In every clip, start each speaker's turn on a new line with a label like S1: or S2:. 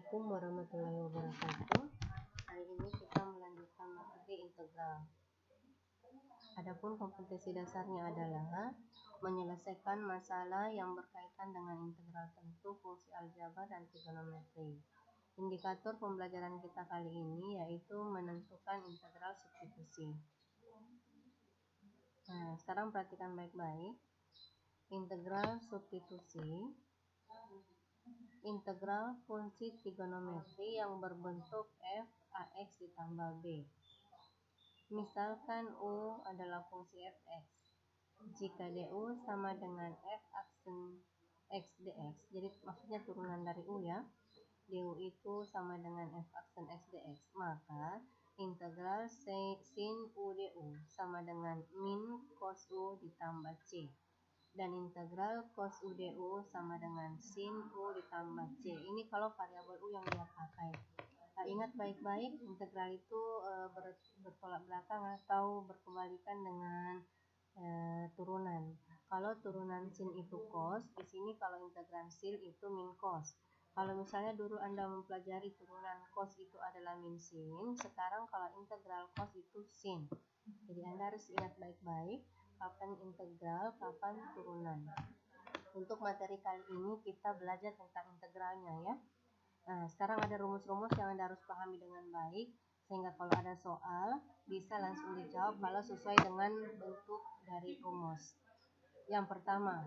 S1: Assalamualaikum warahmatullahi wabarakatuh. Hari ini kita melanjutkan materi integral. Adapun kompetensi dasarnya adalah menyelesaikan masalah yang berkaitan dengan integral tentu, fungsi aljabar, dan trigonometri. Indikator pembelajaran kita kali ini yaitu menentukan integral substitusi. Nah, sekarang perhatikan baik-baik. Integral substitusi, integral fungsi trigonometri yang berbentuk f ax ditambah b. Misalkan u adalah fungsi fx. Jika du sama dengan f aksen x dx, jadi maksudnya turunan dari u ya. Du itu sama dengan f aksen x dx, maka integral sin u du sama dengan min cos u ditambah c. Dan integral cos u du sama dengan sin u ditambah c. Ini kalau variabel u yang dia pakai. Nah, ingat baik-baik, integral itu bertolak belakang atau berkebalikan dengan turunan. Kalau turunan sin itu cos, di sini kalau integran sin itu min cos. Kalau misalnya dulu Anda mempelajari turunan cos itu adalah min sin, sekarang kalau integral cos itu sin. Jadi Anda harus ingat baik-baik kapan integral, kapan turunan. Untuk materi kali ini kita belajar tentang integralnya ya. Nah, sekarang ada rumus-rumus yang Anda harus pahami dengan baik, sehingga kalau ada soal bisa langsung dijawab kalau sesuai dengan bentuk dari rumus. Yang pertama,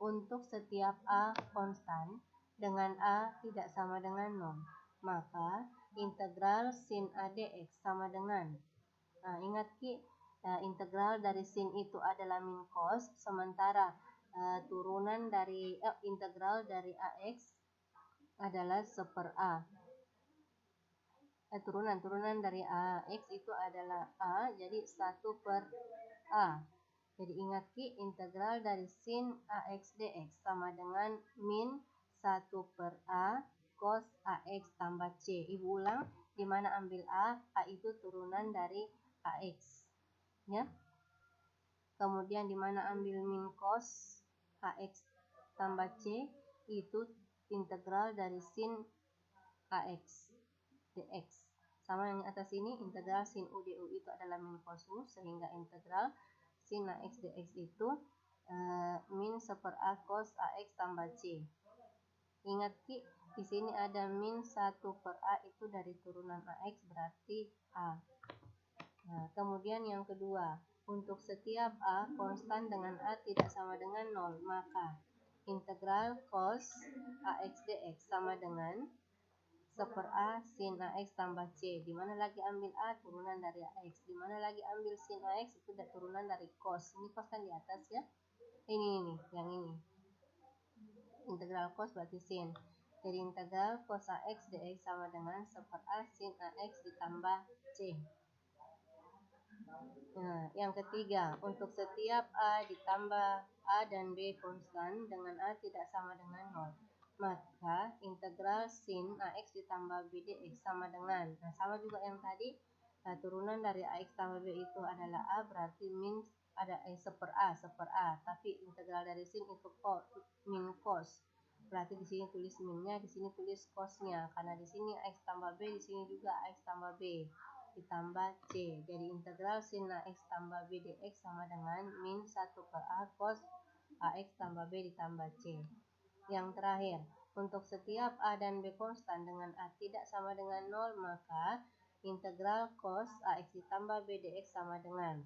S1: untuk setiap a konstan dengan a tidak sama dengan 0, maka integral sin a dx sama dengan, ingat Ki, integral dari sin itu adalah min cos, sementara turunan dari integral dari ax adalah 1/a. Turunan dari ax itu adalah a, jadi 1/a. Jadi ingat Ki, integral dari sin ax dx sama dengan min 1/a cos ax tambah c. Ibu ulang, di mana ambil a itu turunan dari ax. Ya. Kemudian di mana ambil min cos ax tambah c, itu integral dari sin ax dx. Sama yang atas ini, integral sin u du itu adalah min cos u, sehingga integral sin ax dx itu min 1/a cos ax tambah c. Ingat Ki, di sini ada min 1/a itu dari turunan ax, berarti a. Nah, kemudian yang kedua, untuk setiap a konstan dengan a tidak sama dengan 0, maka integral cos ax dx sama dengan 1/a sin ax tambah c. Di mana lagi ambil a? Turunan dari ax. Di mana lagi ambil sin ax? Itu turunan dari cos. Ini cos kan di atas ya. Ini, yang ini. Integral cos berarti sin. Jadi integral cos ax dx sama dengan 1/a sin ax ditambah c. Nah, yang ketiga, untuk setiap a ditambah a dan b konstan dengan a tidak sama dengan 0, maka integral sin ax ditambah b dx sama dengan, sama juga yang tadi, turunan dari ax tambah b itu adalah a, berarti min ada 1/a, tapi integral dari sin itu min cos, berarti di sini tulis minnya, di sini tulis cosnya, karena di sini ax tambah b, di sini juga ax tambah b ditambah c. Jadi integral sin ax tambah b dx sama dengan min 1/a cos ax tambah b ditambah c. Yang terakhir, untuk setiap a dan b konstan dengan a tidak sama dengan 0, maka integral cos ax ditambah b dx sama dengan,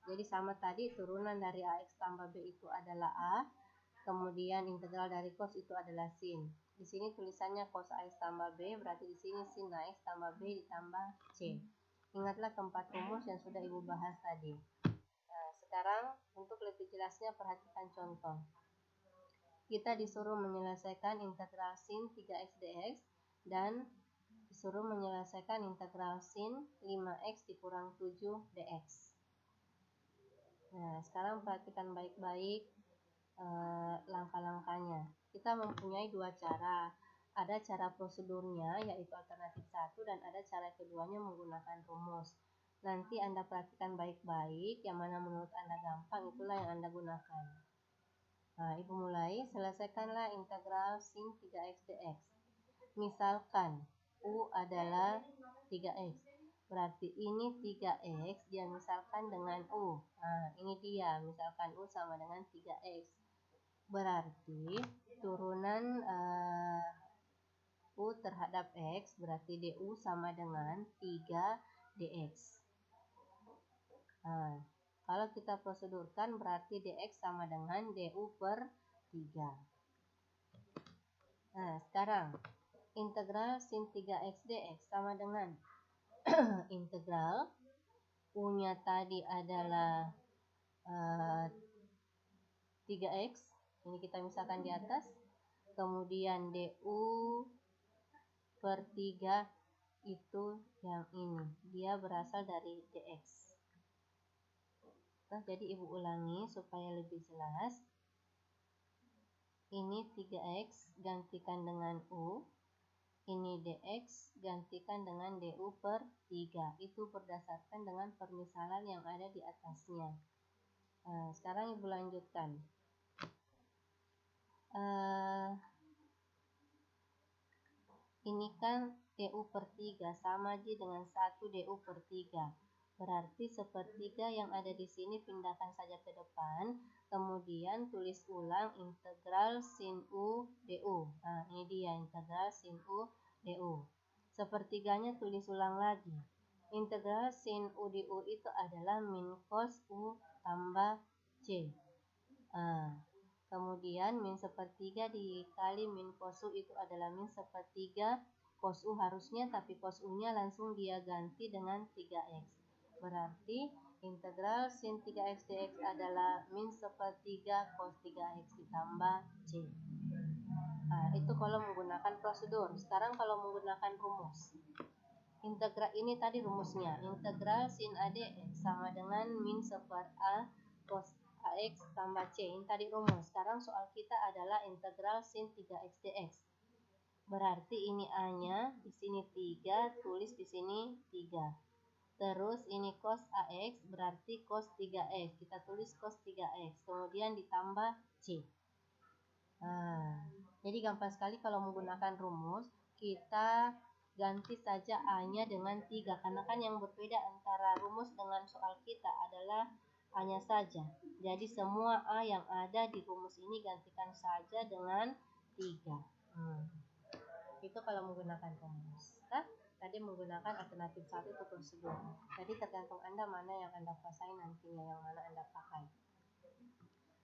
S1: jadi sama tadi, turunan dari ax tambah b itu adalah a, kemudian integral dari cos itu adalah sin. Di sini tulisannya cos ax tambah b, berarti di sini sin ax tambah b ditambah c. Ingatlah keempat rumus yang sudah Ibu bahas tadi. Nah, sekarang untuk lebih jelasnya perhatikan contoh. Kita disuruh menyelesaikan integral sin 3x dx dan disuruh menyelesaikan integral sin 5x dikurang 7 dx. Nah, sekarang perhatikan baik-baik langkah-langkahnya. Kita mempunyai dua cara. Ada cara prosedurnya, yaitu alternatif 1, dan ada cara keduanya menggunakan rumus. Nanti Anda perhatikan baik-baik, yang mana menurut Anda gampang, itulah yang Anda gunakan. Nah, Ibu mulai, selesaikanlah integral sin 3x dx. Misalkan U adalah 3X. Berarti ini 3X dia misalkan dengan U. Nah, ini dia misalkan U sama dengan 3X. Berarti turunan U terhadap X berarti DU sama dengan 3DX. Nah, kalau kita prosedurkan berarti dx sama dengan du per 3. Nah, sekarang integral sin 3x dx sama dengan integral U-nya tadi adalah 3x. Ini kita misalkan di atas. Kemudian du per 3 itu yang ini. Dia berasal dari dx. Nah, jadi ibu ulangi supaya lebih jelas. Ini 3x gantikan dengan U. Ini dx gantikan dengan du per 3. Itu berdasarkan dengan permisalan yang ada di atasnya. Nah, sekarang ibu lanjutkan. Ini kan du per 3 sama aja dengan 1 du per 3. Berarti sepertiga yang ada di sini pindahkan saja ke depan. Kemudian tulis ulang integral sin U du. Nah, ini dia integral sin U du. Sepertiganya tulis ulang lagi. Integral sin U du itu adalah min cos U tambah C. Nah, kemudian min sepertiga dikali min cos U itu adalah min sepertiga cos U harusnya, tapi cos U-nya langsung dia ganti dengan 3x. Berarti integral sin 3x dx adalah min sepertiga cos 3x ditambah C. Nah, itu kalau menggunakan prosedur. Sekarang kalau menggunakan rumus. Integral ini tadi rumusnya. Integral sin A dx sama dengan min seper A cos AX tambah C. Ini tadi rumus. Sekarang soal kita adalah integral sin 3x dx. Berarti ini A-nya di sini 3, tulis di sini 3. Terus ini cos AX berarti cos 3X. Kita tulis cos 3X. Kemudian ditambah C. Nah, jadi gampang sekali kalau menggunakan rumus. Kita ganti saja A-nya dengan 3. Karena kan yang berbeda antara rumus dengan soal kita adalah A-nya saja. Jadi semua A yang ada di rumus ini gantikan saja dengan 3. Itu kalau menggunakan rumus. Nah, tadi menggunakan alternatif 1 itu prosedur. Jadi tergantung Anda mana yang Anda kuasai nantinya, yang mana Anda pakai.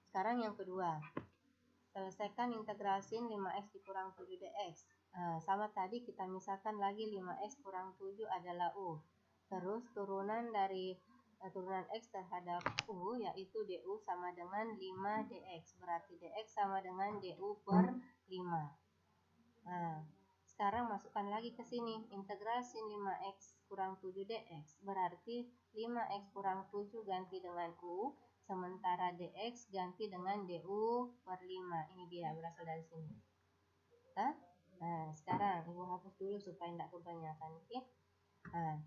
S1: Sekarang yang kedua. Selesaikan integral sin 5x dikurang 7 dx. Sama tadi kita misalkan lagi 5x kurang 7 adalah U. Terus turunan dari turunan x terhadap U yaitu du sama dengan 5 dx. Berarti dx sama dengan du per 5. Nah, sekarang masukkan lagi ke sini. Integral sin 5x kurang 7 dx. Berarti 5x kurang 7 ganti dengan U. Sementara dx ganti dengan du per 5. Ini dia berasal dari sini. Nah, sekarang ibu hapus dulu supaya tidak kebanyakan. Oke? Nah,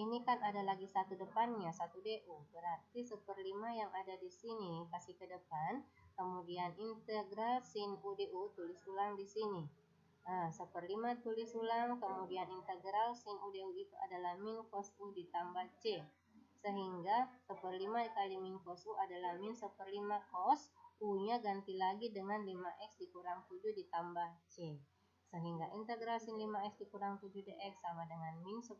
S1: ini kan ada lagi satu depannya, satu du. Berarti 1/5 yang ada di sini kasih ke depan. Kemudian integral sin u du tulis ulang di sini. Nah, 1/5 tulis ulang. Kemudian integral sin u du itu adalah min cos u ditambah c. Sehingga 1/5 kali min cos U adalah min 1/5 cos U-nya ganti lagi dengan 5x dikurang 7 ditambah C. Sehingga integral sin 5x dikurang 7 dx sama dengan min 1/5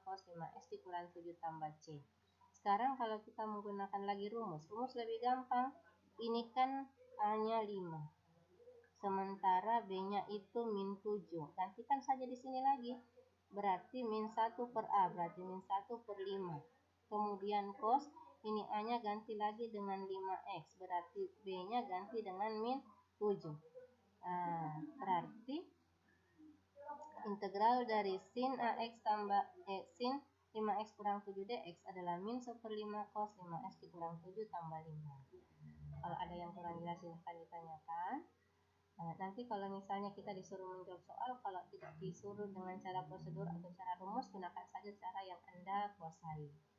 S1: cos 5x dikurang 7 tambah C. Sekarang kalau kita menggunakan lagi rumus lebih gampang. Ini kan A-nya 5. Sementara B-nya itu min 7. Gantikan saja di sini lagi. Berarti min 1 per A, berarti min 1 per 5. Kemudian cos, ini A-nya ganti lagi dengan 5x, berarti B-nya ganti dengan min 7. Nah, berarti integral dari sin AX tambah sin 5x kurang 7 dx adalah min 1/5 cos 5x dikurang 7 tambah 5. Kalau ada yang kurang jelas silahkan ditanyakan. Nanti kalau misalnya kita disuruh menjawab soal, kalau tidak disuruh dengan cara prosedur atau cara rumus, gunakan saja cara yang Anda kuasai.